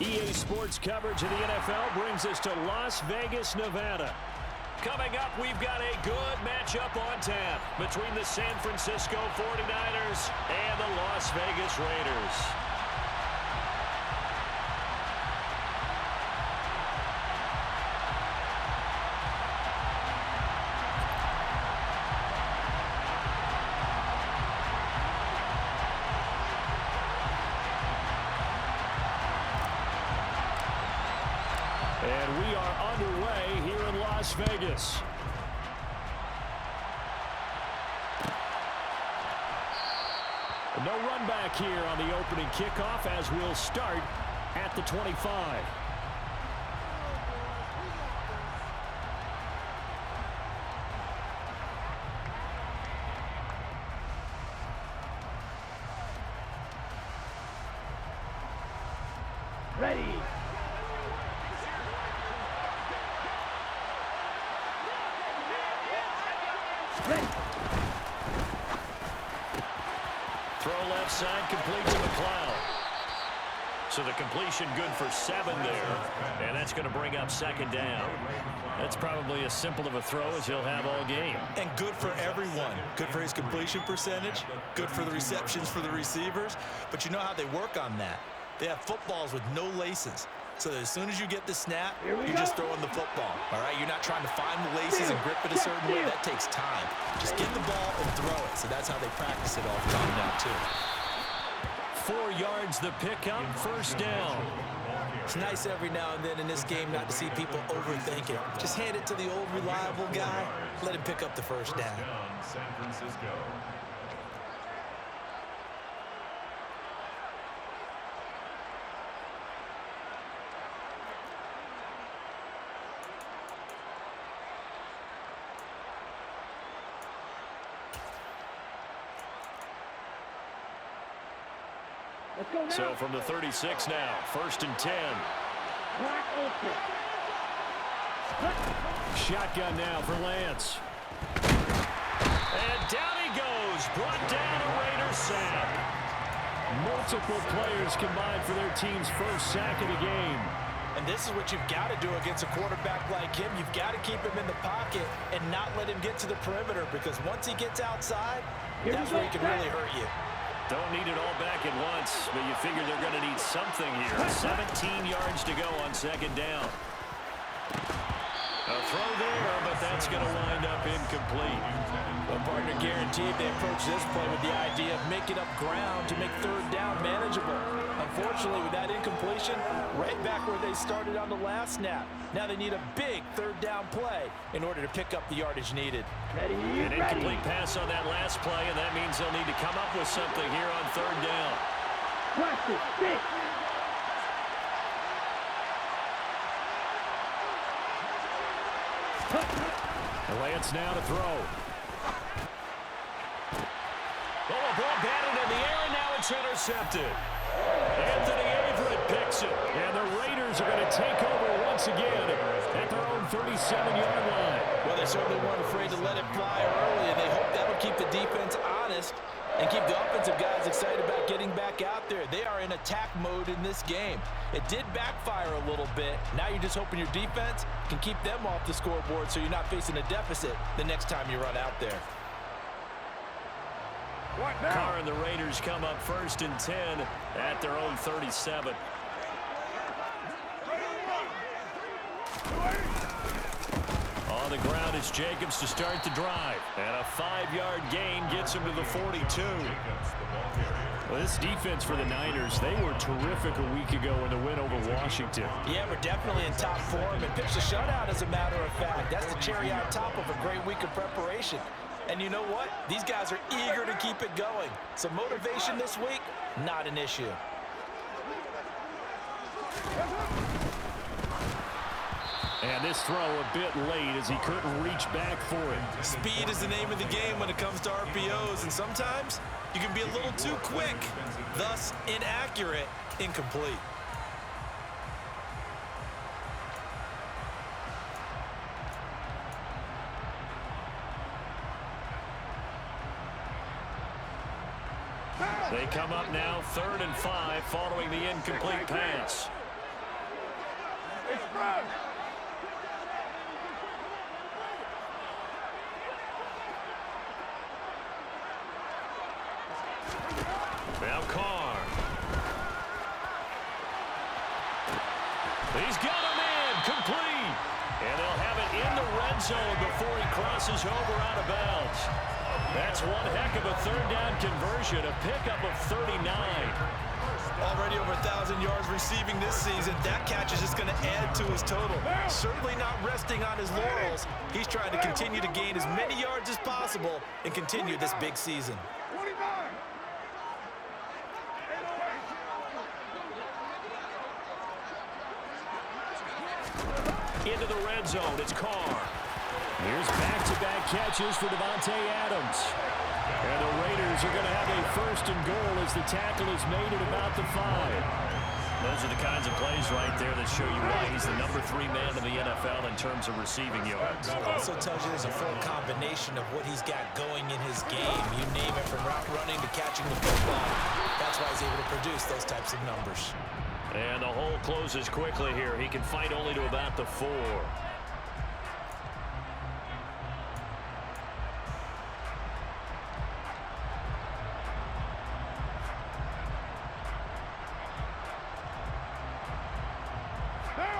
EA Sports coverage of the NFL brings us to Las Vegas, Nevada. Coming up, we've got a good matchup on tap between the San Francisco 49ers and the Las Vegas Raiders. And we are underway here in Las Vegas. No run back here on the opening kickoff as we'll start at the 25. Ready. Throw left side, complete to McLeod. So the completion good for 7 there. And that's going to bring up second down. That's probably as simple of a throw as he'll have all game. And good for everyone. Good for his completion percentage. Good for the receptions for the receivers. But you know how they work on that. They have footballs with no laces. So that as soon as you get the snap, you're just throwing the football. All right, you're not trying to find the laces and grip it a certain way. That takes time. Just get the ball and throw it. So that's how they practice it all the time now, too. 4 yards the pickup, first down. It's nice every now and then in this game not to see people overthink it. Just hand it to the old reliable guy. Let him pick up the first down. San Francisco. So from the 36 now, first and 10. Shotgun now for Lance. And down he goes, brought down a Raiders sack. Multiple players combined for their team's first sack of the game. And this is what you've got to do against a quarterback like him. You've got to keep him in the pocket and not let him get to the perimeter, because once he gets outside, that's where he can really hurt you. Don't need it all back at once, but you figure they're going to need something here. 17 yards to go on second down. A throw there, but that's going to wind up incomplete. Well, partner, guaranteed they approach this play with the idea of making up ground to make third down manageable. Unfortunately, with that incompletion, right back where they started on the last snap. Now they need a big third down play in order to pick up the yardage needed. An incomplete pass on that last play, and that means they'll need to come up with something here on third down. Lance now to throw. Oh, a ball batted in the air, and now it's intercepted. Anthony Averett picks it, and the Raiders are going to take over once again at their own 37-yard line. Well, they certainly weren't afraid to let it fly early, and they hope that'll keep the defense honest and keep the offensive guys excited about getting back out there. They are in attack mode in this game. It did backfire a little bit. Now you're just hoping your defense can keep them off the scoreboard so you're not facing a deficit the next time you run out there. Carr and the Raiders come up first and 10 at their own 37. On the ground is Jacobs to start the drive. And a 5-yard gain gets him to the 42. Well, this defense for the Niners, they were terrific a week ago in the win over Washington. Yeah, we're definitely in top form and pitched a shutout, as a matter of fact. That's the cherry on top of a great week of preparation. And you know what? These guys are eager to keep it going. So motivation this week, not an issue. And this throw a bit late as he couldn't reach back for it. Speed is the name of the game when it comes to RPOs, and sometimes you can be a little too quick, thus inaccurate, incomplete. They come up now 3rd and 5 following the incomplete pass. He's got him in, complete. And they'll have it in the red zone before he crosses over out of bounds. That's one heck of a third down conversion, a pickup of 39. Already over 1,000 yards receiving this season. That catch is just going to add to his total. Certainly not resting on his laurels. He's trying to continue to gain as many yards as possible and continue this big season. Into the red zone, it's Carr. Here's back-to-back catches for Davante Adams. And the Raiders are going to have a first and goal as the tackle is made at about the 5. Those are the kinds of plays right there that show you why he's the number 3 man in the NFL in terms of receiving yards. It also tells you there's a full combination of what he's got going in his game. You name it, from route running to catching the football. That's why he's able to produce those types of numbers. And the hole closes quickly here. He can fight only to about the 4.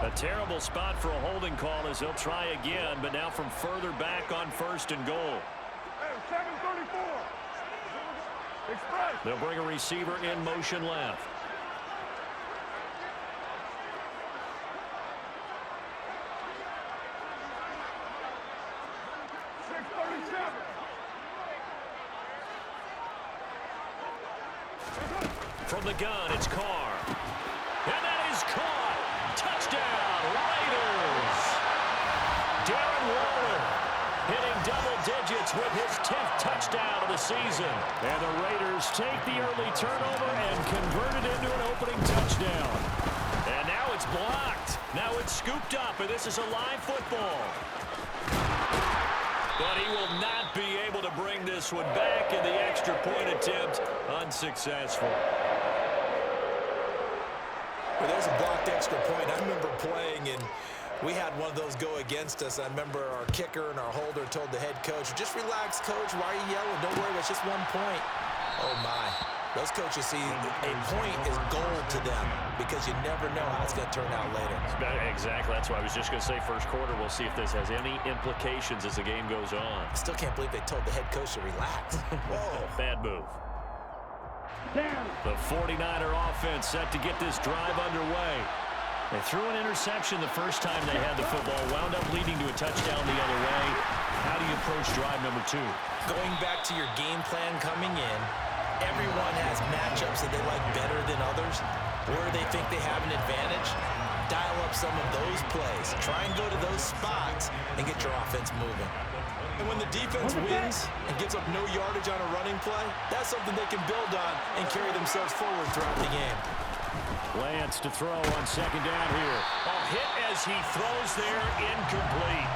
A terrible spot for a holding call as he'll try again, but now from further back on first and goal. 734. Express. They'll bring a receiver in motion left. From the gun, it's Carr. And that is caught. Touchdown, Raiders. Darren Waller hitting double digits with his 10th touchdown of the season. And the Raiders take the early turnover and convert it into an opening touchdown. And now it's blocked. Now it's scooped up, and this is a live football. But he will not be able to bring this one back, and the extra point attempt unsuccessful. Well, there's a blocked extra point. I remember playing, and we had one of those go against us. I remember our kicker and our holder told the head coach, just relax, coach. Why are you yelling? Don't worry, it's just 1 point. Oh, my. Those coaches see a point is gold to them because you never know how it's going to turn out later. Exactly. That's why I was just going to say first quarter. We'll see if this has any implications as the game goes on. I still can't believe they told the head coach to relax. Whoa. Bad move. The 49er offense set to get this drive underway. They threw an interception the first time they had the football, wound up leading to a touchdown the other way. How do you approach drive number 2? Going back to your game plan coming in, everyone has matchups that they like better than others, where they think they have an advantage. Dial up some of those plays. Try and go to those spots and get your offense moving. And when the defense wins and gives up no yardage on a running play, that's something they can build on and carry themselves forward throughout the game. Lance to throw on second down here. A hit as he throws there, incomplete.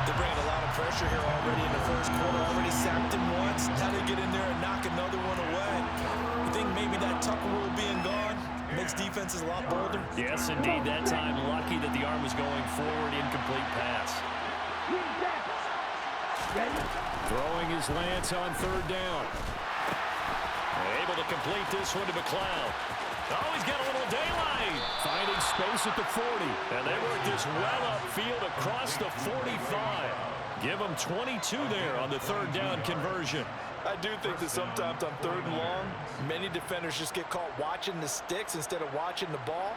They're bringing a lot of pressure here already in the first quarter. Already sacked him once. Now they get in there and knock another one away. You think maybe that Tucker rule being gone makes defenses a lot bolder? Yes, indeed. That time, lucky that the arm was going forward. Incomplete pass. Throwing his Lance on third down. Able to complete this one to McLeod. Oh, he's got a little daylight. Finding space at the 40. And they work this well upfield across the 45. Give them 22 there on the third down conversion. I do think that sometimes on third and long, many defenders just get caught watching the sticks instead of watching the ball.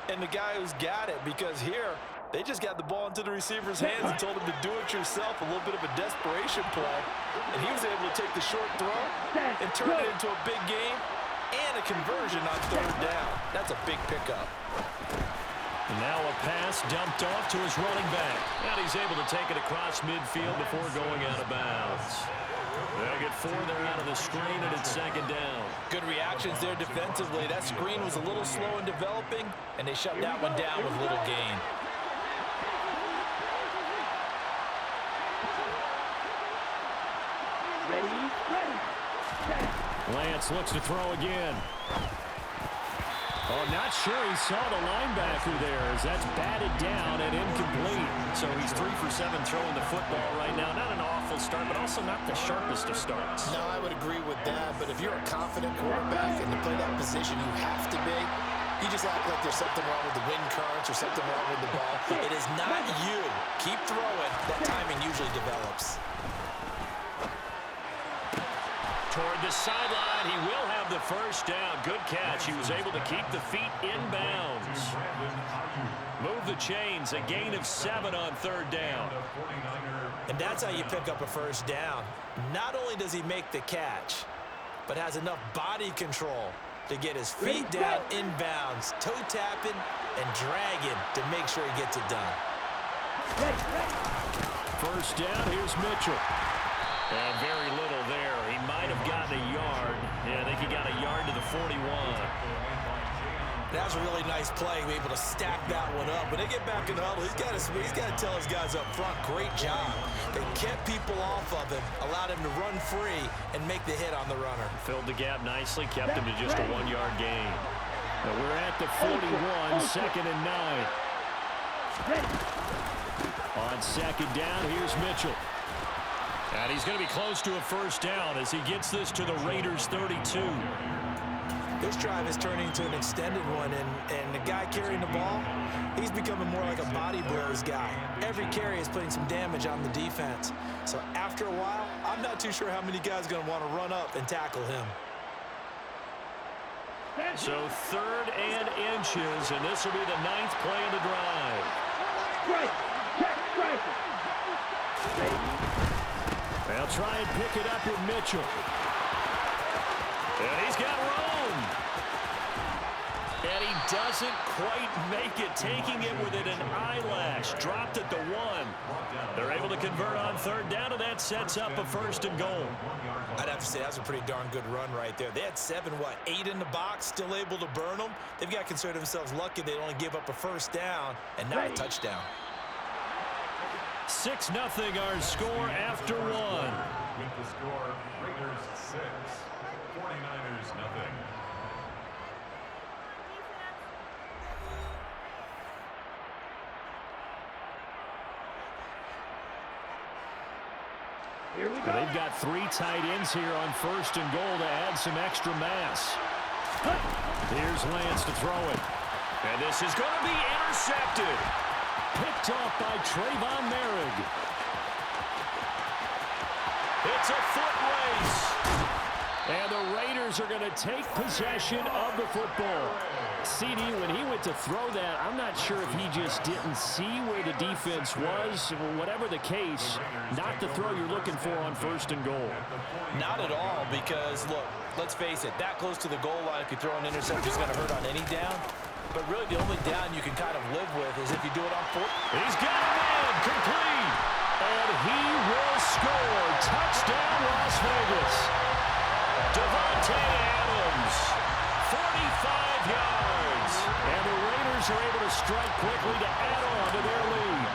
And the guy who's got it, because here, they just got the ball into the receiver's hands and told him to do it yourself, a little bit of a desperation play. And he was able to take the short throw and turn it into a big game and a conversion on third down. That's a big pickup. And now a pass dumped off to his running back. And he's able to take it across midfield before going out of bounds. They'll get 4 there out of the screen, and it's second down. Good reactions there defensively. That screen was a little slow in developing, and they shut that one down with little gain. Lance looks to throw again. Oh, not sure he saw the linebacker there as that's batted down and incomplete. So he's 3 for 7 throwing the football right now. Not an awful start, but also not the sharpest of starts. No, I would agree with that. But if you're a confident quarterback and to play that position you have to be, You just act like there's something wrong with the wind currents or something wrong with the ball. It is not you. Keep throwing. That timing usually develops. Toward the sideline, he will have the first down. Good catch. He was able to keep the feet in bounds. Move the chains. A gain of 7 on 3rd down. And that's how you pick up a first down. Not only does he make the catch, but has enough body control to get his feet down in bounds, toe tapping and dragging to make sure he gets it done. First down, here's Mitchell. And very little there. He might have gotten a yard. Yeah, I think he got a yard to the 41. That was a really nice play, be able to stack that one up. When they get back in the huddle, he's got to tell his guys up front, great job. They kept people off of him, allowed him to run free and make the hit on the runner. Filled the gap nicely, kept him to just a 1-yard gain. Now we're at the 41, 2nd and 9. On 2nd down, here's Mitchell. And he's going to be close to a first down as he gets this to the Raiders' 32. This drive is turning into an extended one, and the guy carrying the ball, he's becoming more like a body blows guy. Every carry is putting some damage on the defense. So after a while, I'm not too sure how many guys are going to want to run up and tackle him. So 3rd and inches, and this will be the 9th play of the drive. They'll try and pick it up with Mitchell. And he's got room. And he doesn't quite make it, taking it within an eyelash. Dropped at the 1. They're able to convert on 3rd down, and that sets up a 1st and goal. I'd have to say that was a pretty darn good run right there. They had 8 in the box, still able to burn them. They've got to consider themselves lucky they only give up a first down and not a touchdown. 6-0 our score after 1. With the score, Raiders 6, 49ers 0. Here we go. They've got 3 tight ends here on 1st and goal to add some extra mass. Here's Lance to throw it. And this is going to be intercepted. Picked off by Trayvon Merrick. It's a foot race. And the Raiders are going to take possession of the football. CD, when he went to throw that, I'm not sure if he just didn't see where the defense was. Whatever the case, not the throw you're looking for on 1st and goal. Not at all, because, look, let's face it, that close to the goal line, if you throw an interception, it's going to hurt on any down. But really, the only down you can kind of live with is if you do it on 4th. He's got a man, complete. And he will score. Touchdown, Las Vegas. Devontae Adams, 45 yards. And the Raiders are able to strike quickly to add on to their lead.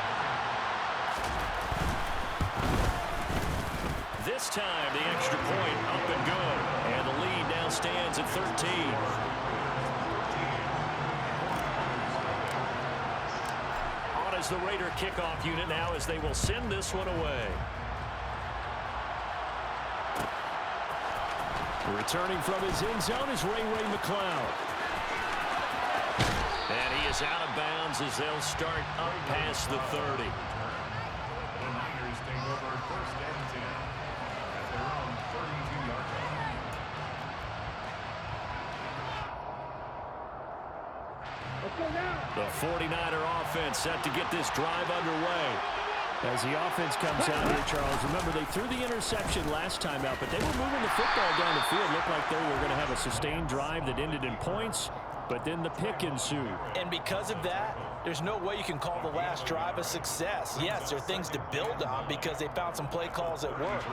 This time, the extra point up and good. And the lead now stands at 13. As the Raider kickoff unit now, as they will send this one away. Returning from his end zone is Ray McLeod. And he is out of bounds as they'll start up past the 30. The Niners take over 1st and 10 at their own 32-yard line. The 49er offense set to get this drive underway. As the offense comes out here, Charles, remember they threw the interception last time out, but they were moving the football down the field. Looked like they were going to have a sustained drive that ended in points, but then the pick ensued. And because of that, there's no way you can call the last drive a success. Yes, there are things to build on because they found some play calls that work.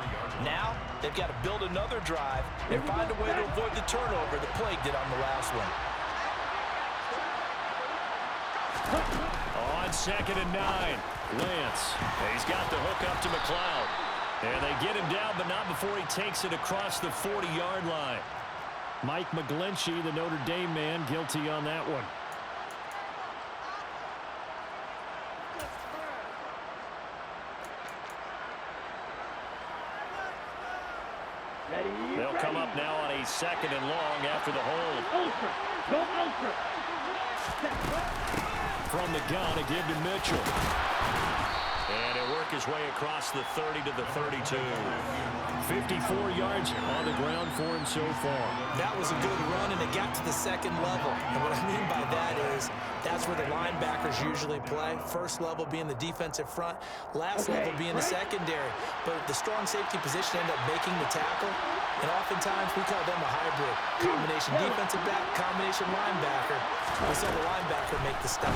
Now, they've got to build another drive and find a way to avoid the turnover that plagued it on the last one. On 2nd and 9, Lance. He's got the hook up to McLeod. And they get him down, but not before he takes it across the 40-yard line. Mike McGlinchey, the Notre Dame man, guilty on that one. They'll come up now on a 2nd and long after the hold. From the gun, a give to Mitchell. And he'll work his way across the 30 to the 32. 54 yards on the ground for him so far. That was a good run, and it got to the second level. And what I mean by that is that's where the linebackers usually play. First level being the defensive front, last level being the secondary. But the strong safety position ended up making the tackle, and oftentimes we call them a hybrid. Combination defensive back, combination linebacker. We saw the linebacker make the stop.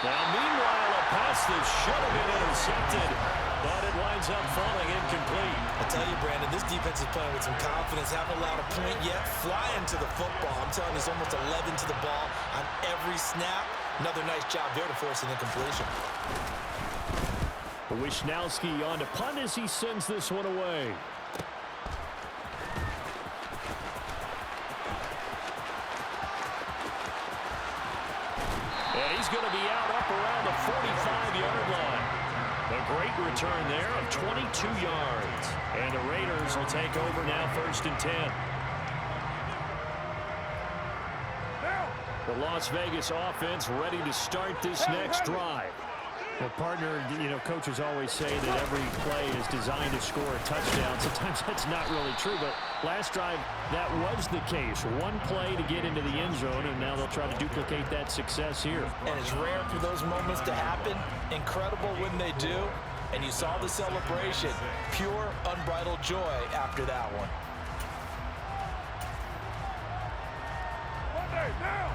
Now, meanwhile, a pass that should have been intercepted, but it winds up falling incomplete. I tell you, Brandon, this defense is playing with some confidence. Haven't allowed a point yet. Flying to the football. I'm telling you, there's almost 11 to the ball on every snap. Another nice job there to force an incompletion. Wishnowski on to punt as he sends this one away. And he's going to be out up around the 45-yard line. A great return there of 22 yards. And the Raiders will take over now, 1st and 10. The Las Vegas offense ready to start this next drive. Well, partner, you know, coaches always say that every play is designed to score a touchdown. Sometimes that's not really true, but last drive, that was the case. One play to get into the end zone, and now they'll try to duplicate that success here. And it's rare for those moments to happen. Incredible when they do. And you saw the celebration. Pure, unbridled joy after that one. Now!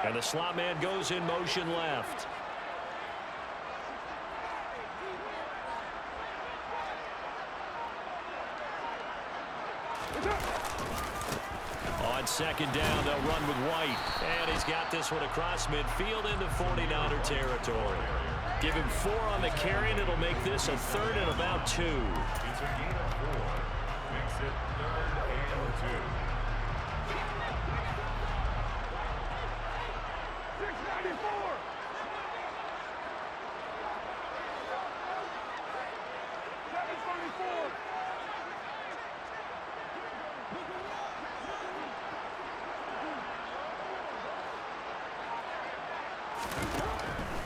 And the slot man goes in motion left. On 2nd down, they'll run with White. And he's got this one across midfield into 49er territory. Give him 4 on the carry, and it'll make this a 3rd and about 2. It's a gain of 4. Makes it 3rd and 2.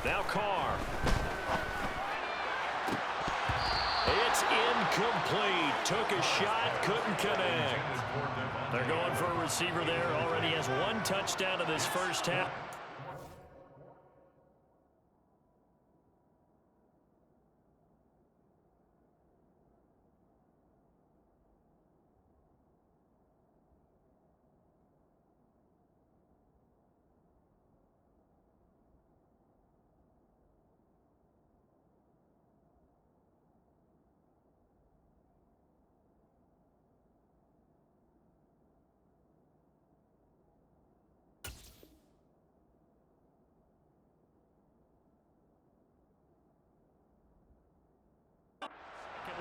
Now Carr. It's incomplete. Took a shot, couldn't connect. They're going for a receiver there. Already has 1 touchdown in this first half.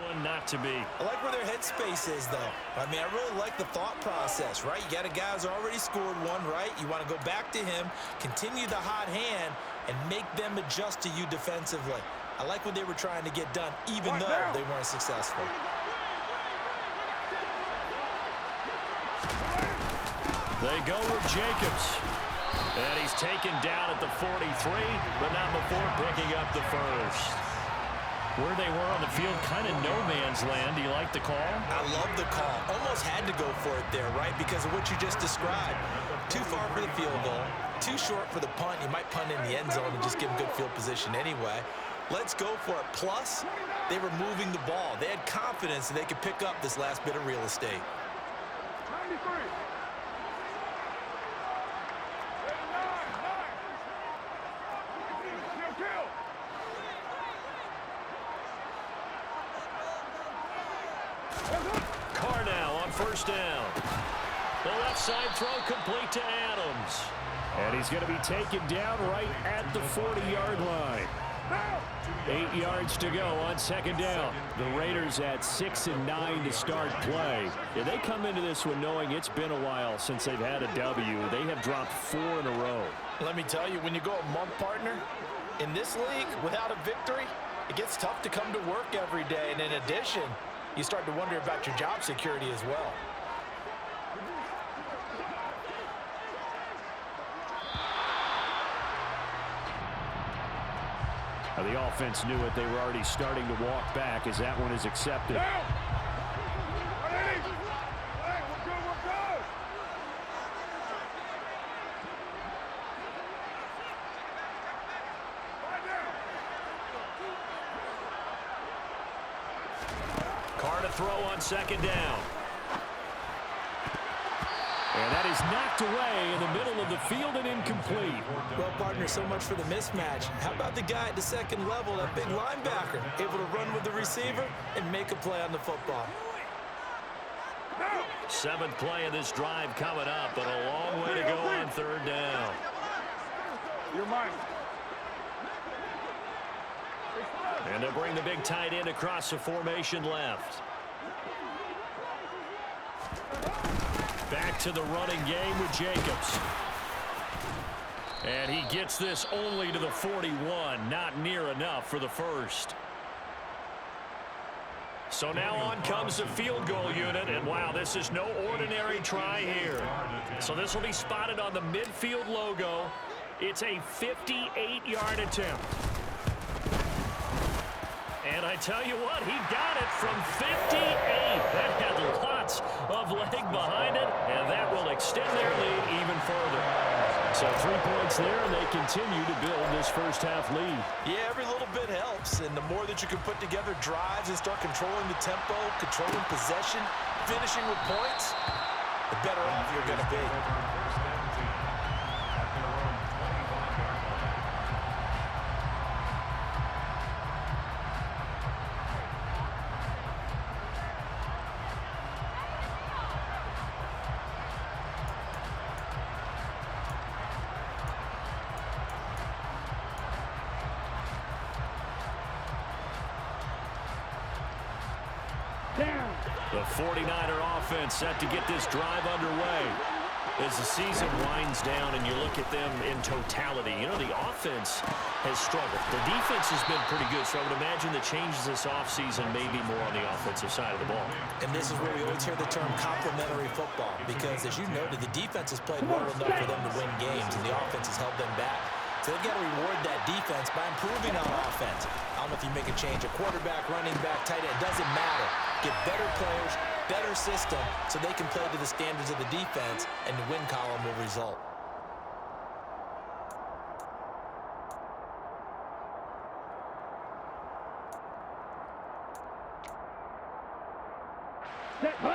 One not to be. I like where their headspace is, though. I mean, I really like the thought process, right? You got a guy who's already scored one, right? You want to go back to him, continue the hot hand, and make them adjust to you defensively. I like what they were trying to get done, even though they weren't successful. They go with Jacobs. And he's taken down at the 43, but not before picking up the first. Where they were on the field, kind of no man's land. Do you like the call? I love the call. Almost had to go for it there, right? Because of what you just described. Too far for the field goal. Too short for the punt. You might punt in the end zone and just give them good field position anyway. Let's go for it. Plus, they were moving the ball. They had confidence that they could pick up this last bit of real estate. 93. Carr now on 1st down. The left side throw complete to Adams. And he's going to be taken down right at the 40-yard line. 8 yards to go on 2nd down. The Raiders at 6 and 9 to start play. Yeah, they come into this one knowing it's been a while since they've had a W. They have dropped 4 in a row. Let me tell you, when you go a month, partner, in this league without a victory, It gets tough to come to work every day, and in addition, you start to wonder about your job security as well. The offense knew it. They were already starting to walk back as that one is accepted. Carr to throw on second down. And that is knocked away in the middle of the field and incomplete. Well, partner, so much for the mismatch. How about the guy at the second level, that big linebacker, able to run with the receiver and make a play on the football? Seventh play of this drive coming up, but a long way to go on third down. You're mine. And they'll bring the big tight end across the formation left. Back to the running game with Jacobs. And he gets this only to the 41. Not near enough for the first. So now on comes the field goal unit. And wow, this is no ordinary try here. So this will be spotted on the midfield logo. It's a 58-yard attempt. And I tell you what, he got it from 58. That had lots of leg behind it, and that will extend their lead even further. So 3 points there, and they continue to build this first half lead. Yeah, every little bit helps, and the more that you can put together drives and start controlling the tempo, controlling possession, finishing with points, the better off you're going to be. The 49er offense set to get this drive underway. As the season winds down and you look at them in totality, you know, the offense has struggled. The defense has been pretty good, so I would imagine the changes this offseason may be more on the offensive side of the ball. And this is where we always hear the term complementary football, because as you noted, the defense has played well enough for them to win games, and the offense has held them back. So they've got to reward that defense by improving on offense. I don't know if you make a change, a quarterback, running back, tight end, it doesn't matter. Get better players, better system, so they can play to the standards of the defense, and the win column will result.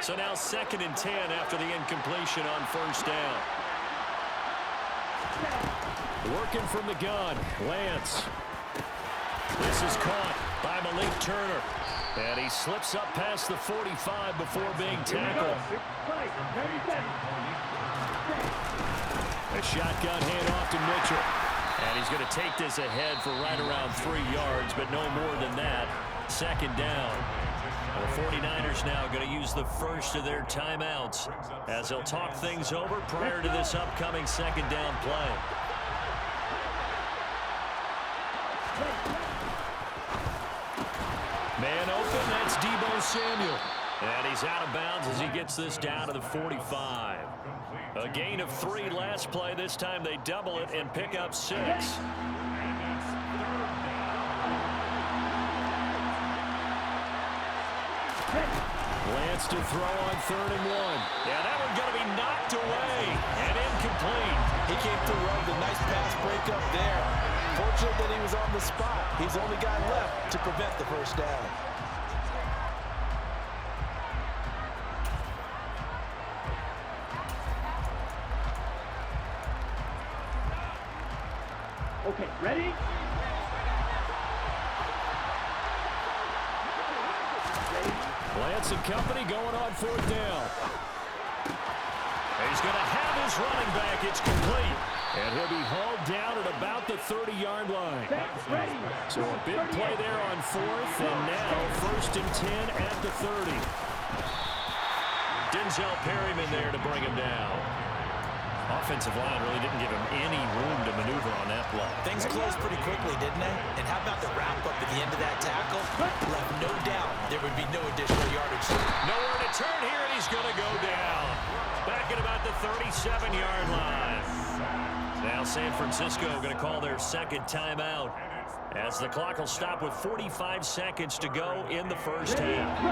So now 2nd and 10 after the incompletion on first down. Working from the gun, Lance. This is caught by Malik Turner. And he slips up past the 45 before being tackled. A shotgun handoff to Mitchell. And he's going to take this ahead for right around 3 yards, but no more than that. 2nd down. The 49ers now going to use the first of their timeouts as they'll talk things over prior to this upcoming 2nd down play. Man open, that's Deebo Samuel. And he's out of bounds as he gets this down to the 45. A gain of 3 last play. This time they double it and pick up 6. Lance to throw on 3rd and 1. Yeah, that one going to be knocked away and incomplete. He came through right with a nice pass breakup there. Fortunate that he was on the spot. He's the only guy left to prevent the first down. Okay, ready? Lance and company going on 4th down. He's going to have his running back. It's complete. And he'll be hauled down at about the 30-yard line. So a big play there on 4th, and now 1st and 10 at the 30. Denzel Perryman there to bring him down. Offensive line really didn't give him any room to maneuver on that play. Things closed pretty quickly, didn't they? And how about the wrap-up at the end of that tackle? Left no doubt there would be no additional yardage. Nowhere to turn here, and he's going to go down. Back at about the 37-yard line. Now San Francisco going to call their second timeout, as the clock will stop with 45 seconds to go in the first half.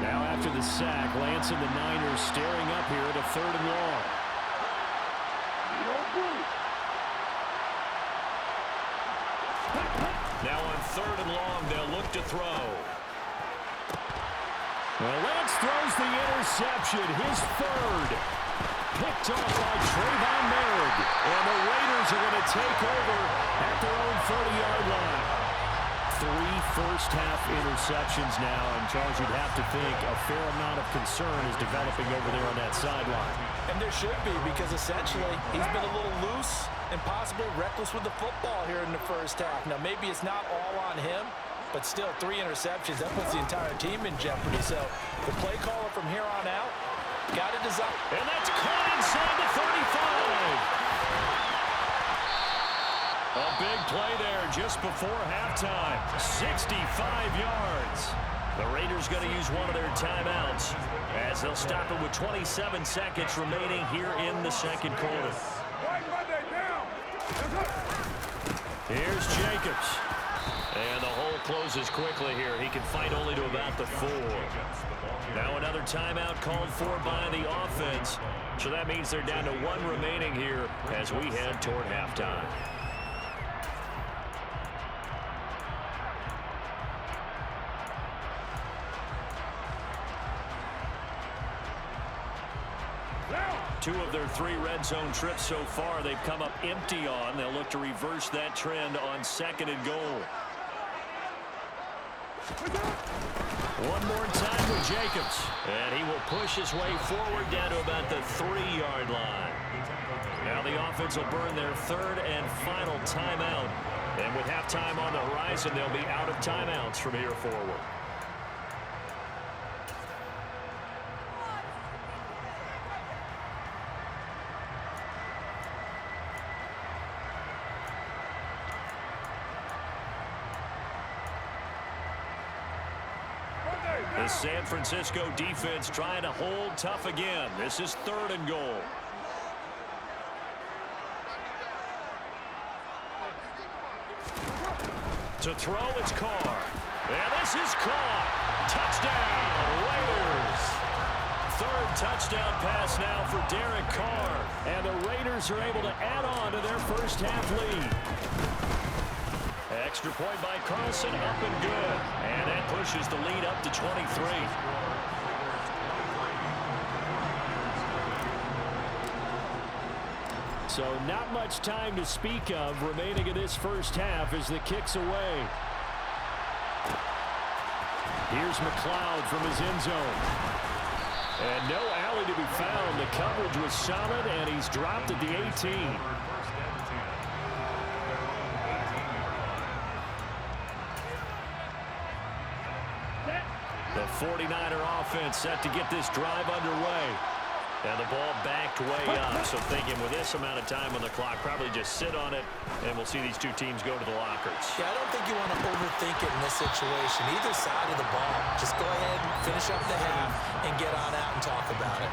Now after the sack, Lance and the Niners staring up here at a 3rd and long. Now on 3rd and long, they'll look to throw. Well, Lance throws the interception, his 3rd. Picked off by Trayvon Merrick. And the Raiders are going to take over at their own 30-yard line. 3 first-half interceptions now. And, Charles, you'd have to think a fair amount of concern is developing over there on that sideline. And there should be, because essentially he's been a little loose and possibly reckless with the football here in the first half. Now, maybe it's not all on him, but still 3 interceptions. That puts the entire team in jeopardy. So the play caller from here on out got to design. And that's caught inside the 35. A big play there just before halftime. 65 yards. The Raiders going to use one of their timeouts as they'll stop it with 27 seconds remaining here in the second quarter. Here's Jacobs. And the hole closes quickly here. He can fight only to about the 4. Now another timeout called for by the offense. So that means they're down to 1 remaining here as we head toward halftime. Two of their 3 red zone trips so far, they've come up empty on. They'll look to reverse that trend on 2nd and goal. One more time with Jacobs. And he will push his way forward down to about the 3-yard line. Now the offense will burn their 3rd and final timeout. And with halftime on the horizon, they'll be out of timeouts from here forward. The San Francisco defense trying to hold tough again. This is 3rd and goal. To throw, it's Carr. And this is caught. Touchdown, Raiders. 3rd touchdown pass now for Derek Carr. And the Raiders are able to add on to their first half lead. Extra point by Carlson, up and good. And that pushes the lead up to 23. So not much time to speak of remaining in this first half as the kick's away. Here's McLeod from his end zone. And no alley to be found. The coverage was solid, and he's dropped at the 18. The 49er offense set to get this drive underway. And the ball backed way up. So thinking with this amount of time on the clock, probably just sit on it, and we'll see these two teams go to the lockers. Yeah, I don't think you want to overthink it in this situation. Either side of the ball. Just go ahead and finish up the half and get on out and talk about it.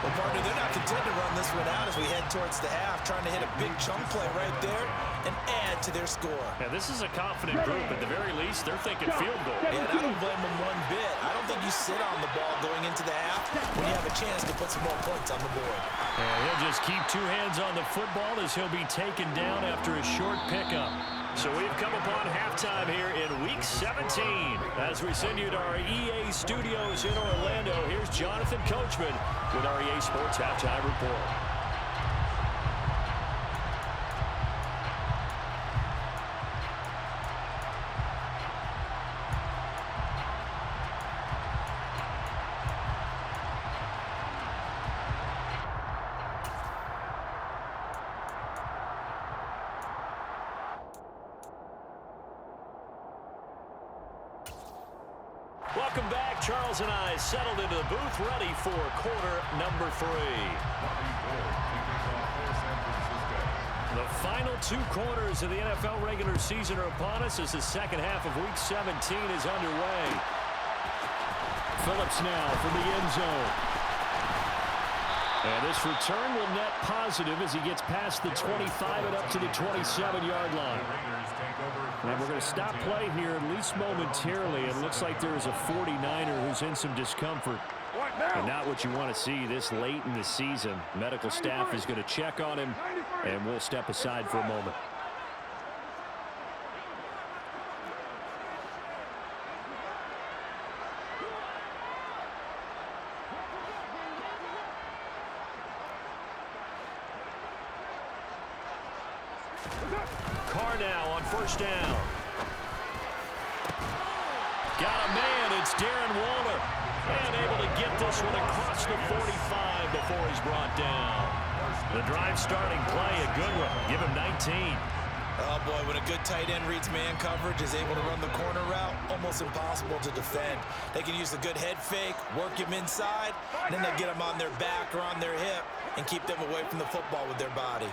Well, partner, they're not content to run this one out as we head towards the half, trying to hit a big chunk play right there and add to their score. Yeah, this is a confident group. At the very least, they're thinking field goal. Yeah, and I don't blame them one bit. I don't think you sit on the ball going into the half when you have a chance to put some more points on the board. And he'll just keep 2 hands on the football as he'll be taken down after a short pickup. So we've come upon halftime here in Week 17. As we send you to our EA studios in Orlando, here's Jonathan Coachman with our EA Sports Halftime Report. Welcome back. Charles and I settled into the booth, ready for quarter number 3. The final 2 quarters of the NFL regular season are upon us as the second half of Week 17 is underway. Phillips now from the end zone. And this return will net positive as he gets past the 25 and up to the 27-yard line. And we're going to stop play here, at least momentarily. It looks like there is a 49er who's in some discomfort. And not what you want to see this late in the season. Medical staff is going to check on him, and we'll step aside for a moment. Carr now on first down. Got a man. It's Darren Waller. And able to get this one across the 45 before he's brought down. The drive starting play, a good one. Give him 19. Oh, boy, when a good tight end reads man coverage, is able to run the corner route, almost impossible to defend. They can use a good head fake, work him inside, and then they get him on their back or on their hip and keep them away from the football with their body.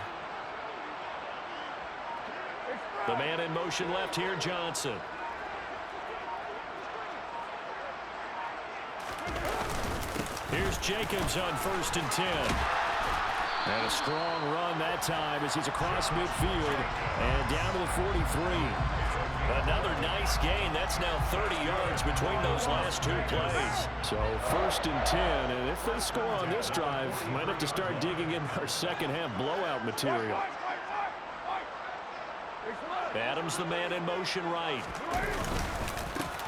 The man in motion left here, Johnson. Here's Jacobs on 1st and 10. And a strong run that time as he's across midfield and down to the 43. Another nice gain. That's now 30 yards between those last 2 plays. So 1st and 10, and if they score on this drive, might have to start digging in our second half blowout material. Adams, the man in motion right.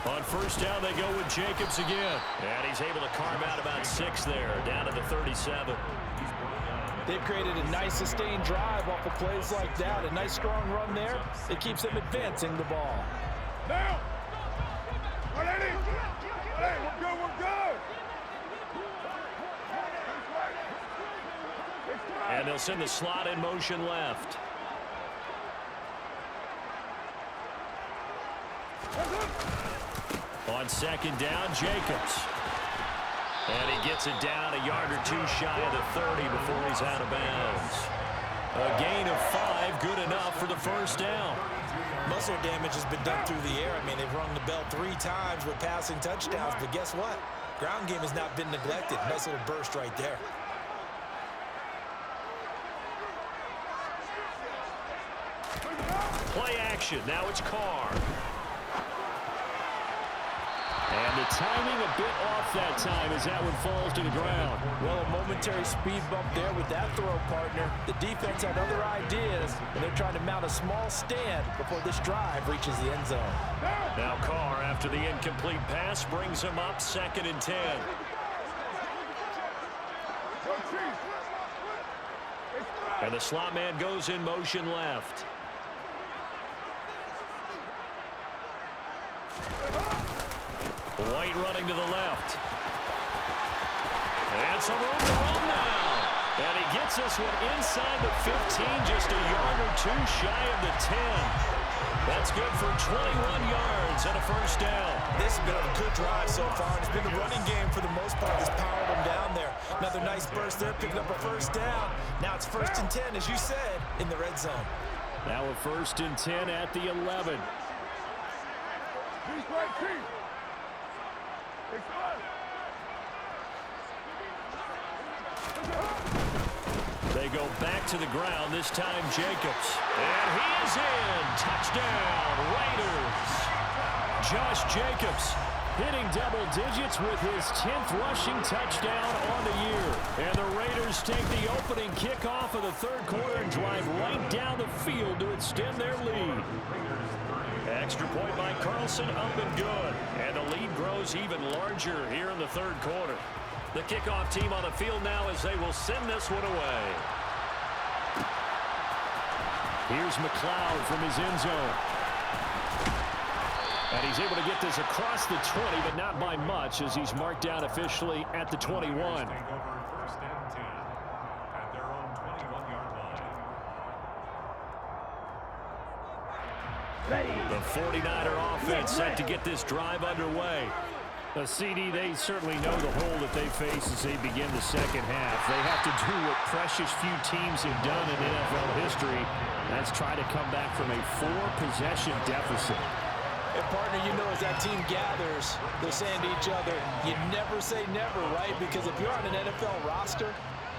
On first down, they go with Jacobs again. And he's able to carve out about 6 there, down to the 37. They've created a nice sustained drive off of plays like that. A nice strong run there. It keeps them advancing the ball. Now! Hey, we're good, we're good! And they'll send the slot in motion left. On second down, Jacobs. And he gets it down a yard or 2 shy of the 30 before he's out of bounds. A gain of 5, good enough for the first down. Muscle damage has been done through the air. I mean, they've rung the bell 3 times with passing touchdowns, but guess what? Ground game has not been neglected. Nice little burst right there. Play action. Now it's Carr. And the timing a bit off that time as that one falls to the ground. Well, a momentary speed bump there with that throw, partner. The defense had other ideas, and they're trying to mount a small stand before this drive reaches the end zone. Now Carr, after the incomplete pass, brings him up 2nd and 10. And the slot man goes in motion left. White running to the left. And some room to run now. And he gets this one inside the 15, just a yard or 2 shy of the 10. That's good for 21 yards and a first down. This has been a good drive so far, and it's been the running game for the most part that's powered them down there. Another nice burst there, picking up a first down. Now it's 1st and 10, as you said, in the red zone. Now a 1st and 10 at the 11. They go back to the ground, this time Jacobs. And he is in. Touchdown, Raiders. Josh Jacobs hitting double digits with his 10th rushing touchdown on the year. And the Raiders take the opening kickoff of the 3rd quarter and drive right down the field to extend their lead. Extra point by Carlson, up and good. And the lead grows even larger here in the 3rd quarter. The kickoff team on the field now as they will send this one away. Here's McLeod from his end zone. And he's able to get this across the 20, but not by much as he's marked down officially at the 21. The 49er offense set to get this drive underway. CD, they certainly know the hole that they face as they begin the second half. They have to do what precious few teams have done in NFL history. That's try to come back from a 4-possession deficit. And, partner, you know, as that team gathers, they're saying to each other, you never say never, right? Because if you're on an NFL roster,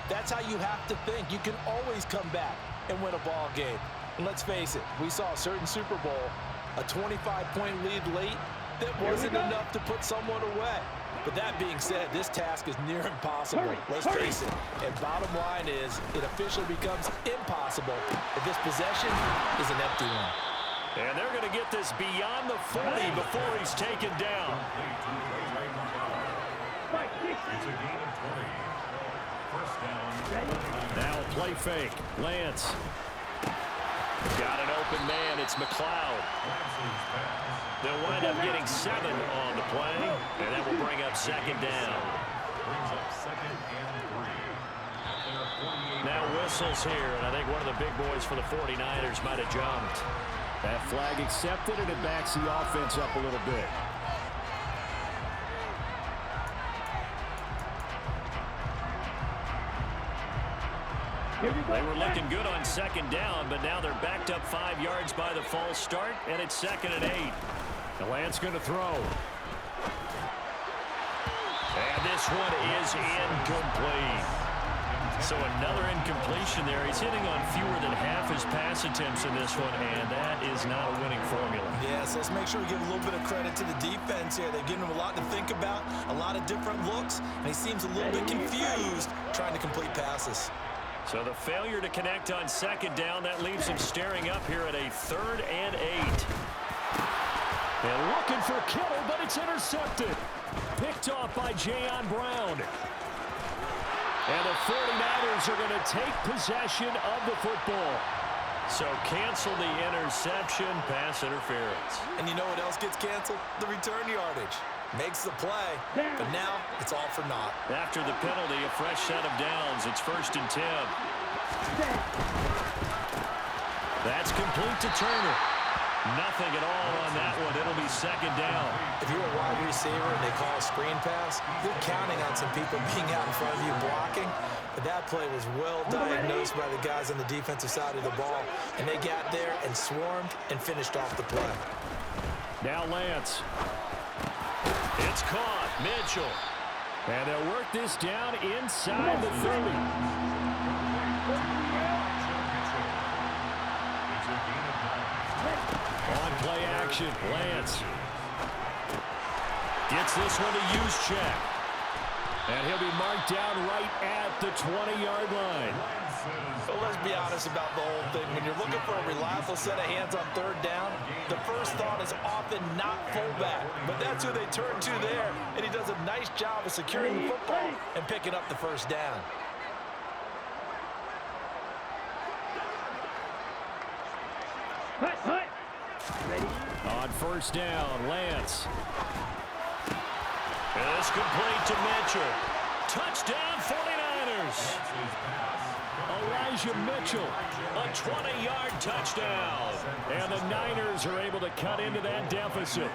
that's how you have to think. You can always come back and win a ball game. And let's face it, we saw a certain Super Bowl, a 25-point lead late, that wasn't enough to put someone away. But that being said, this task is near impossible. Let's face it. And bottom line is, it officially becomes impossible if this possession is an empty one. And they're going to get this beyond the 40 before he's taken down. It's a gain of 20. First down. Now a play fake. Lance. Got an open man. It's McLeod. They'll wind up getting 7 on the play, and that will bring up second down. Brings up second and 3. Now whistles here, and I think one of the big boys for the 49ers might have jumped. That flag accepted, and it backs the offense up a little bit. They were looking good on second down, but now they're backed up 5 yards by the false start, and it's 2nd and 8. The Lance going to throw. And this one is incomplete. So another incompletion there. He's hitting on fewer than half his pass attempts in this one, and that is not a winning formula. Yeah, so let's make sure we give a little bit of credit to the defense here. They've given him a lot to think about, a lot of different looks, and he seems a little bit confused trying to complete passes. So the failure to connect on second down, that leaves him staring up here at a 3rd and 8. And looking for Kittle, but it's intercepted. Picked off by Jayon Brown. And the 49ers are going to take possession of the football. So cancel the interception, pass interference. And you know what else gets canceled? The return yardage. Makes the play, but now it's all for naught. After the penalty, a fresh set of downs. It's 1st and 10. That's complete to Turner. Nothing at all on that one. It'll be 2nd down. If you're a wide receiver and they call a screen pass, you're counting on some people being out in front of you blocking. But that play was well diagnosed by the guys on the defensive side of the ball, and they got there and swarmed and finished off the play. Now Lance. It's caught. Mitchell. And they'll work this down inside the 30. On play action, Lance. Gets this one to use check. And he'll be marked down right at the 20-yard line. But let's be honest about the whole thing. When you're looking for a reliable set of hands on 3rd down, the first thought is often not fullback. But that's who they turn to there, and he does a nice job of securing the football and picking up the first down. On 1st down, Lance. And it's complete to Mitchell. Touchdown, 49ers. Elijah Mitchell, a 20-yard touchdown. And the Niners are able to cut into that deficit.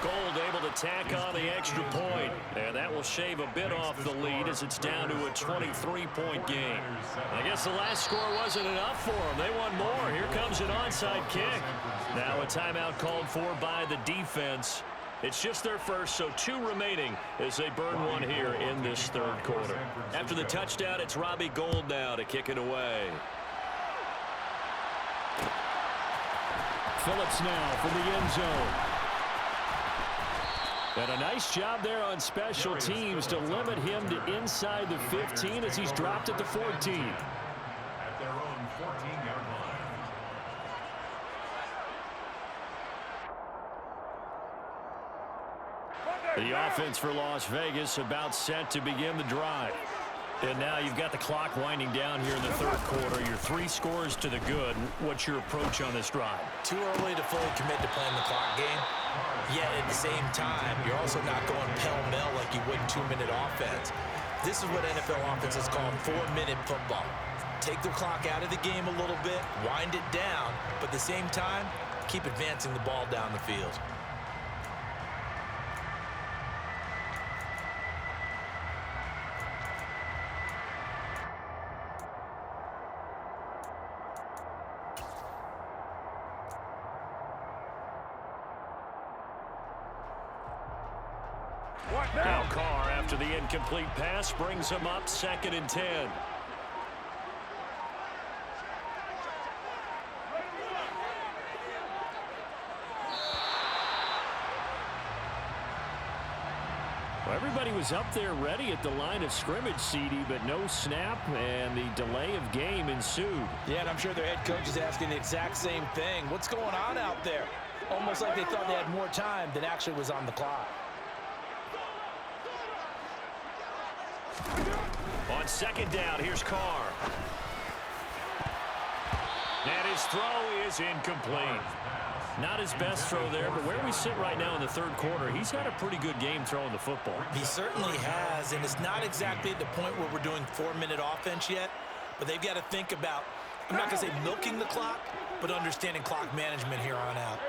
Gold able to tack on the extra point. And that will shave a bit off the lead as it's down to a 23-point game. I guess the last score wasn't enough for them. They want more. Here comes an onside kick. Now a timeout called for by the defense. It's just their first, so 2 remaining as they burn one here in this 3rd quarter. After the touchdown, it's Robbie Gould now to kick it away. Phillips now from the end zone. And a nice job there on special teams to limit him to inside the 15 as he's dropped at the 14. At their own 14-yard line. The offense for Las Vegas about set to begin the drive. And now you've got the clock winding down here in the 3rd quarter. Your 3 scores to the good. What's your approach on this drive? Too early to fully commit to playing the clock game. Yet at the same time, you're also not going pell-mell like you would in 2-minute offense. This is what NFL offenses call 4-minute football. Take the clock out of the game a little bit, wind it down, but at the same time, keep advancing the ball down the field. Now Carr, after the incomplete pass, brings him up 2nd and 10. Well, everybody was up there ready at the line of scrimmage, CD, but no snap, and the delay of game ensued. Yeah, and I'm sure their head coach is asking the exact same thing. What's going on out there? Almost like they thought they had more time than actually was on the clock. On 2nd down, here's Carr. And his throw is incomplete. Not his best throw there, but where we sit right now in the 3rd quarter, he's had a pretty good game throwing the football. He certainly has, and it's not exactly at the point where we're doing 4-minute offense yet, but they've got to think about, I'm not going to say milking the clock, but understanding clock management here on out.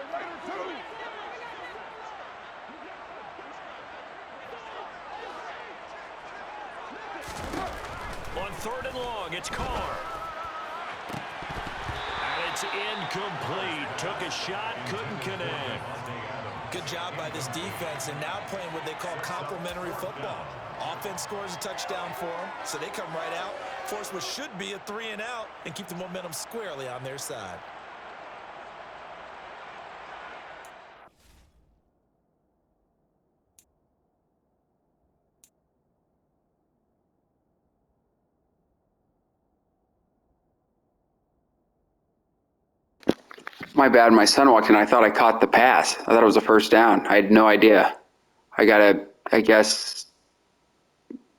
On 3rd and long, it's Carr. And it's incomplete. Took a shot, couldn't connect. Good job by this defense, and now playing what they call complementary football. Offense scores a touchdown for them, so they come right out, force what should be a 3-and-out, and keep the momentum squarely on their side. My bad. My son walked in. I thought I caught the pass. I thought it was a first down. I had no idea. I guess,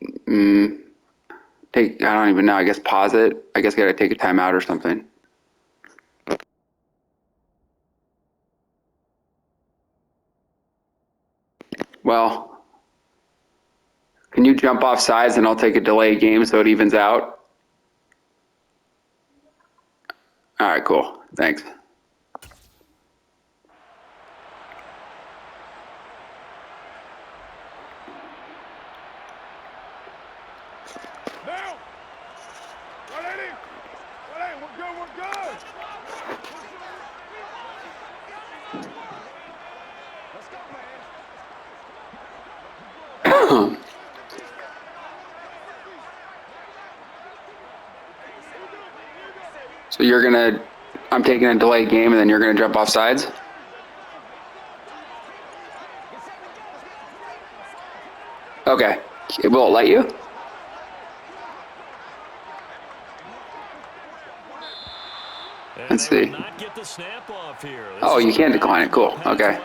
I don't even know. I guess pause it. I guess I gotta take a timeout or something. Well, can you jump off sides and I'll take a delay game so it evens out? All right, cool. Thanks. So I'm taking a delayed game and then you're gonna jump off sides? Okay. It won't let you? Let's see. Not get the snap off here. Oh, you can decline it. Cool. Okay.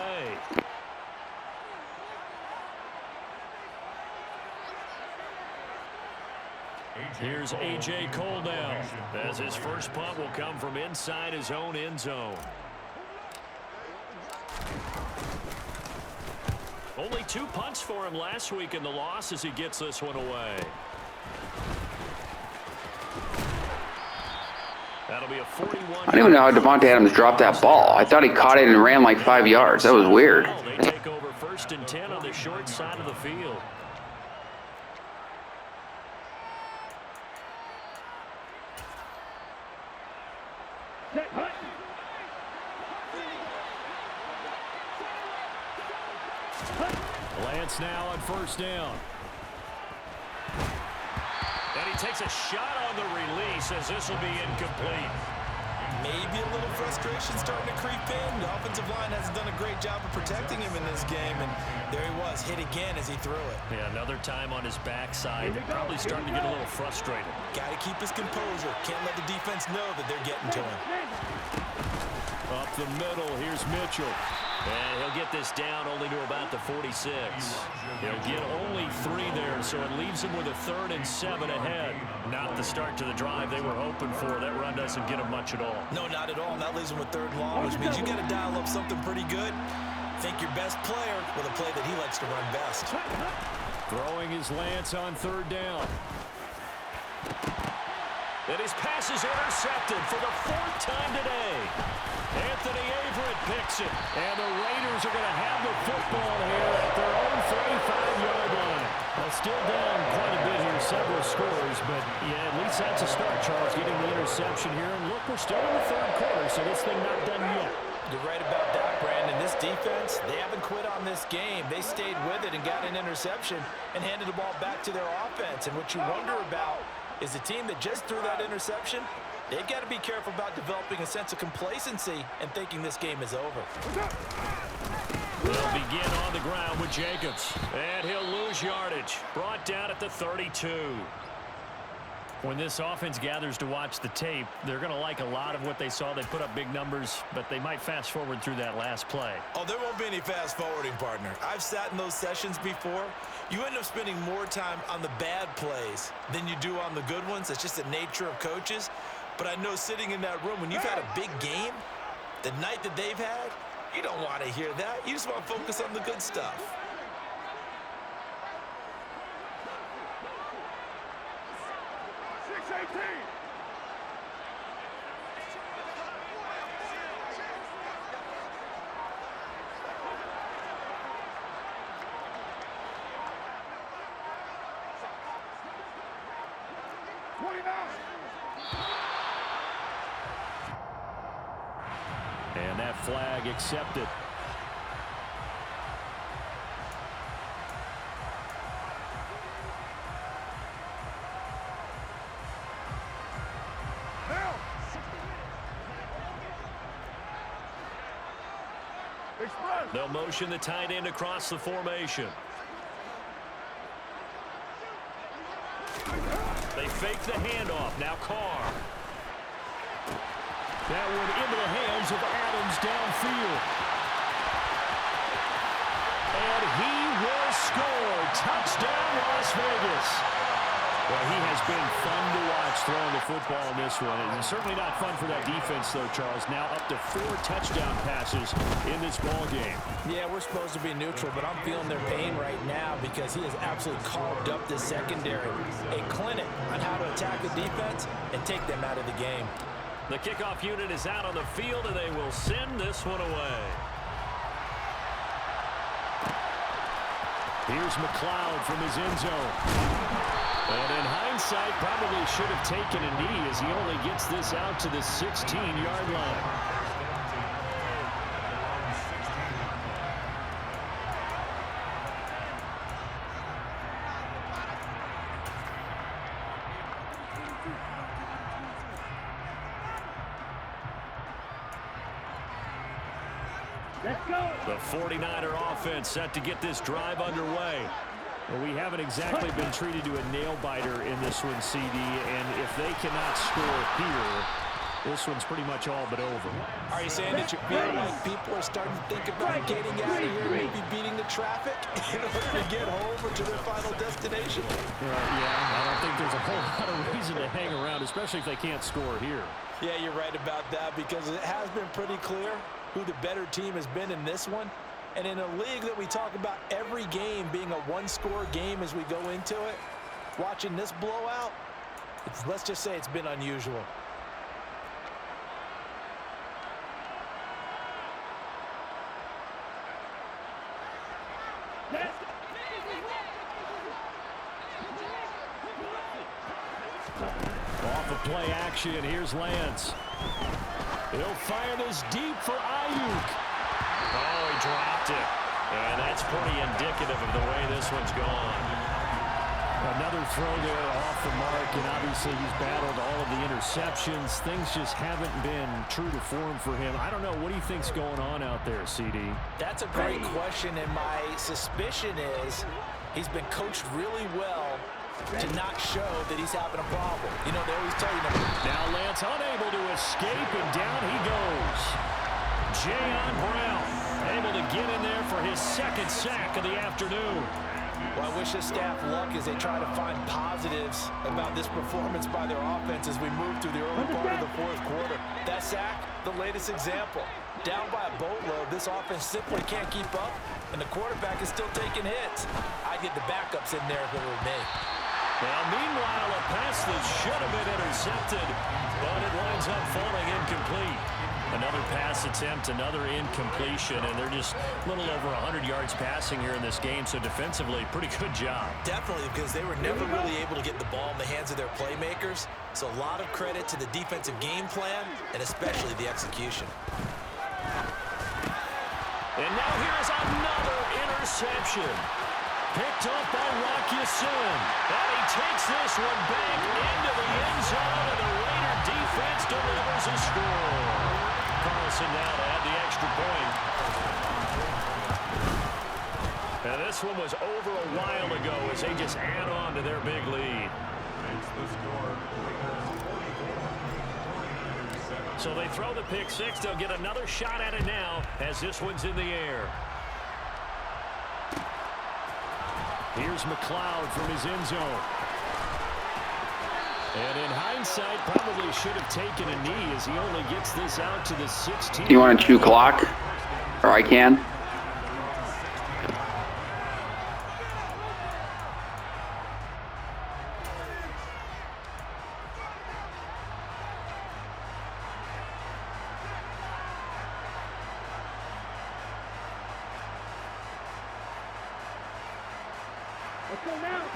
Here's A.J. Cole now, as his first punt will come from inside his own end zone. Only 2 punts for him last week in the loss as he gets this one away. That'll be a 41. I don't even know how Devontae Adams dropped that ball. I thought he caught it and ran like 5 yards. That was weird. They take over 1st and 10 on the short side of the field. Lance now on 1st down. And he takes a shot on the release as this will be incomplete. Maybe a little frustration starting to creep in. The offensive line hasn't done a great job of protecting him in this game, and there he was, hit again as he threw it. Yeah, another time on his backside. Probably starting to get a little frustrated. Got to keep his composure. Can't let the defense know that they're getting to him. Up the middle, here's Mitchell. And he'll get this down only to about the 46. He'll get only 3 there, so it leaves him with a 3rd and 7 ahead. Not the start to the drive they were hoping for. That run doesn't get him much at all. No, not at all. And that leaves him with 3rd and long, which means you got to dial up something pretty good. Think your best player with a play that he likes to run best. Throwing his Lance on 3rd down. And his pass is intercepted for the 4th time today. Anthony Averett picks it. And the Raiders are going to have the football here at their own 35-yard line. Well, still down quite a bit here, several scores. But, yeah, at least that's a start, Charles, getting the interception here. And look, we're still in the 3rd quarter, so this thing not done yet. You're right about that, Brandon. This defense, they haven't quit on this game. They stayed with it and got an interception and handed the ball back to their offense. And what you wonder about is the team that just threw that interception, they've got to be careful about developing a sense of complacency and thinking this game is over. They'll begin on the ground with Jacobs. And he'll lose yardage. Brought down at the 32. When this offense gathers to watch the tape, they're going to like a lot of what they saw. They put up big numbers, but they might fast forward through that last play. Oh, there won't be any fast forwarding, partner. I've sat in those sessions before. You end up spending more time on the bad plays than you do on the good ones. It's just the nature of coaches. But I know sitting in that room, when you've had a big game, the night that they've had, you don't want to hear that. You just want to focus on the good stuff. And that flag accepted. They'll motion the tight end across the formation. They fake the handoff. Now Carr. That one into the hands of Adams downfield. And he will score. Touchdown, Las Vegas. Well, he has been fun to watch throwing the football in this one. And certainly not fun for that defense, though, Charles. Now up to 4 touchdown passes in this ball game. Yeah, we're supposed to be neutral, but I'm feeling their pain right now because he has absolutely carved up this secondary. A clinic on how to attack the defense and take them out of the game. The kickoff unit is out on the field, and they will send this one away. Here's McLeod from his end zone. And in hindsight, probably should have taken a knee as he only gets this out to the 16-yard line. Let's go. The 49er offense set to get this drive underway. Well, we haven't exactly been treated to a nail-biter in this one, CD, and if they cannot score here, this one's pretty much all but over. Are you saying that you feel like people are starting to think about getting out of here, maybe beating the traffic in order to get home or to their final destination? Yeah, I don't think there's a whole lot of reason to hang around, especially if they can't score here. Yeah, you're right about that because it has been pretty clear who the better team has been in this one. And in a league that we talk about every game being a one-score game as we go into it, watching this blowout, let's just say it's been unusual. Off of play action, here's Lance. He'll fire this deep for Ayuk. Oh, he dropped it. And that's pretty indicative of the way this one's gone. Another throw there off the mark, and obviously he's battled all of the interceptions. Things just haven't been true to form for him. I don't know. What do you think's going on out there, CD? That's a great question, and my suspicion is he's been coached really well to not show that he's having a problem. You know, they always tell you that. Now Lance unable to escape, and down he goes. Jayon Brown able to get in there for his 2nd sack of the afternoon. Well, I wish his staff luck as they try to find positives about this performance by their offense as we move through the early part of the 4th quarter. That sack, the latest example. Down by a boatload, this offense simply can't keep up, and the quarterback is still taking hits. I'd get the backups in there if it were me. Well, meanwhile, a pass that should have been intercepted, but it winds up falling incomplete. Another pass attempt, another incompletion, and they're just a little over 100 yards passing here in this game, so defensively, pretty good job. Definitely, because they were never really able to get the ball in the hands of their playmakers, so a lot of credit to the defensive game plan, and especially the execution. And now here's another interception. Picked up by wk17. And he takes this one back into the end zone, and the Raider defense delivers a score. Carlson now to add the extra point. And this one was over a while ago as they just add on to their big lead. So they throw the pick six. They'll get another shot at it now as this one's in the air. Here's McLeod from his end zone. And in hindsight, probably should have taken a knee as he only gets this out to the 16. You want to chew clock? Or I can.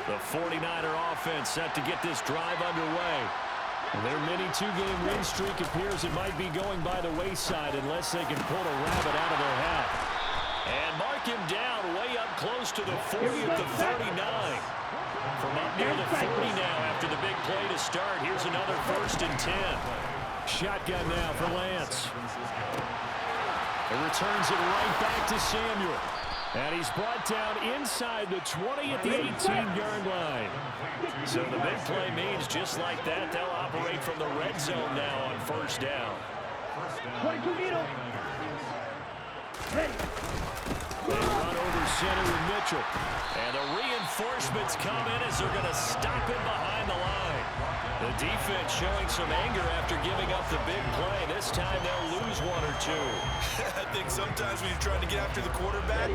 The 49er offense set to get this drive underway. Their mini two-game win streak appears it might be going by the wayside unless they can pull a rabbit out of their hat. And mark him down way up close to the 40 at the 39. From up near the 40 now after the big play to start. Here's another 1st and 10. Shotgun now for Lance. It returns it right back to Samuel. And he's brought down inside the 20 at the 18-yard line. So the big play means just like that, they'll operate from the red zone now on 1st down. They run over center with Mitchell. And the reinforcements come in as they're going to stop him behind the line. The defense showing some anger after giving up the big play. This time they'll lose one or two. I think sometimes when you're trying to get after the quarterback,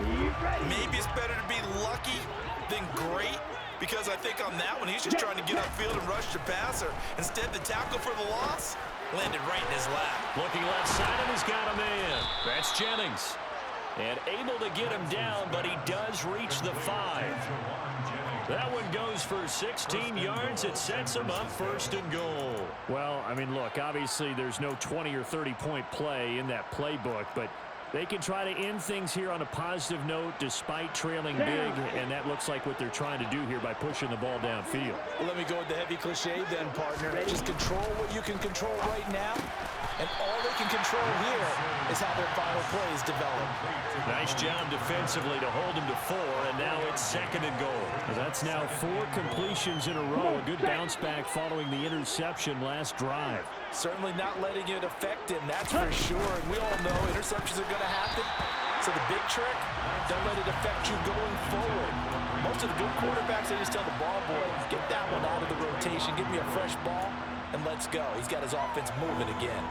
maybe it's better to be lucky than great, because I think on that one, he's just trying to get upfield and rush the passer. Instead, the tackle for the loss landed right in his lap. Looking left side, and he's got a man. That's Jennings. And able to get him down, but he does reach the 5. That one goes for 16 yards. It sets him up 1st and goal. Well, I mean, look, obviously there's no 20 or 30-point play in that playbook, but they can try to end things here on a positive note despite trailing big, and that looks like what they're trying to do here by pushing the ball downfield. Well, let me go with the heavy cliche then, partner. Just control what you can control right now, and all they can control here is how their final plays develop. Nice job defensively to hold him to 4, and now it's 2nd and goal. That's now 4 completions in a row. A good bounce back following the interception last drive. Certainly not letting it affect him, that's for sure. And we all know interceptions are going to happen. So the big trick, don't let it affect you going forward. Most of the good quarterbacks, they just tell the ball boy, get that one out of the rotation, give me a fresh ball, and let's go. He's got his offense moving again.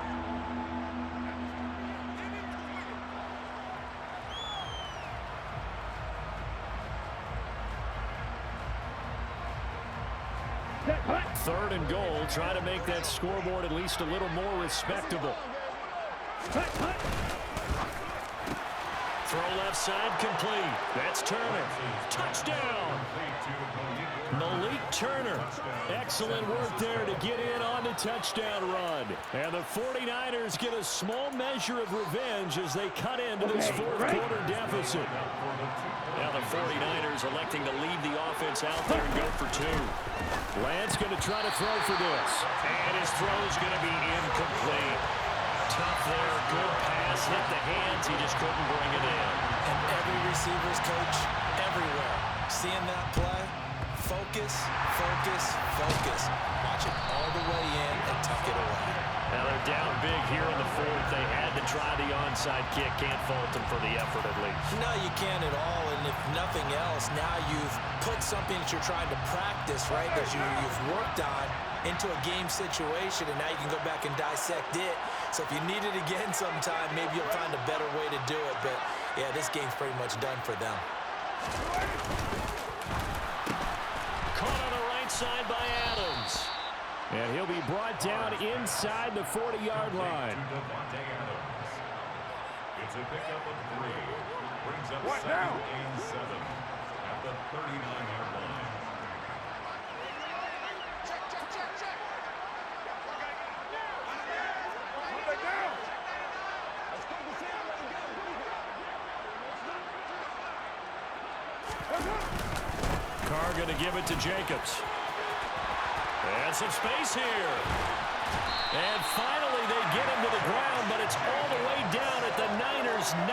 Third and goal. Try to make that scoreboard at least a little more respectable. Throw left side complete. That's Turner. Touchdown. Malik Turner. Excellent work there to get in on the touchdown run. And the 49ers get a small measure of revenge as they cut into this fourth quarter deficit. Now the 49ers electing to leave the offense out there and go for 2. Lance going to try to throw for this. And his throw is going to be incomplete. Tough there. Good pass. Hit the hands. He just couldn't bring it in. And every receiver's coach everywhere. Seeing that play, focus, focus, focus. Watch it all the way in and tuck it away. Now they're down big here in the 4th. They had to try the onside kick. Can't fault them for the effort at least. No, you can't at all. And if nothing else, now you've put something that you're trying to practice, right, that you've worked on into a game situation, and now you can go back and dissect it. So if you need it again sometime, maybe you'll find a better way to do it. But, yeah, this game's pretty much done for them. Caught on the right outside by Adams. And he'll be brought down inside the 40-yard line. It's a pickup of 3. Brings up second and 7 at the 39-yard line. Carr going to give it to Jacobs. And some space here. And finally they get him to the ground, but it's all the way down at the Niners' 9.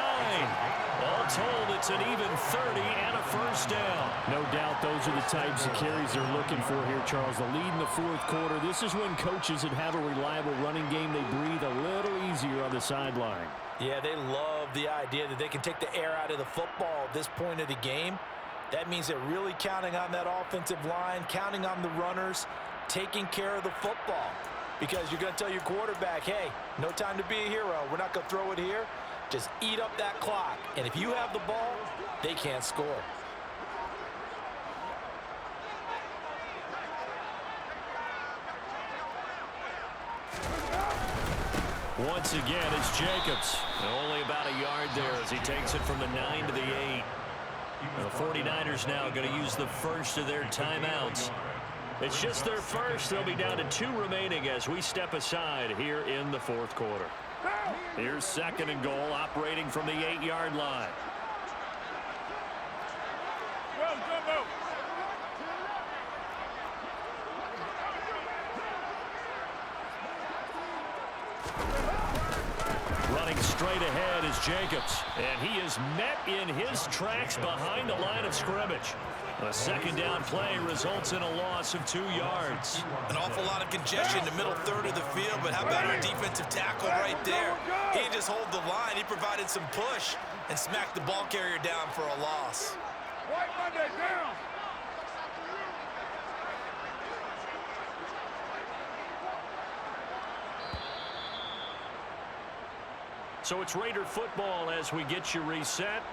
All told, it's an even 30 and a first down. No doubt those are the types of carries they're looking for here, Charles. The lead in the fourth quarter. This is when coaches that have a reliable running game, they breathe a little easier on the sideline. Yeah, they love the idea that they can take the air out of the football at this point of the game. That means they're really counting on that offensive line, counting on the runners, taking care of the football. Because you're going to tell your quarterback, hey, no time to be a hero. We're not going to throw it here. Just eat up that clock. And if you have the ball, they can't score. Once again, it's Jacobs. And only about a yard there as he takes it from the 9 to the 8. And the 49ers now going to use the first of their timeouts. It's just their first. They'll be down to 2 remaining as we step aside here in the fourth quarter. Here's second and goal, operating from the 8-yard line. Running straight ahead is Jacobs, and he is met in his tracks behind the line of scrimmage. A second down play results in a loss of 2 yards. An awful lot of congestion in the middle third of the field, but how about our defensive tackle right there? He didn't just hold the line, he provided some push and smacked the ball carrier down for a loss. White Monday down. So it's Raider football as we get you reset.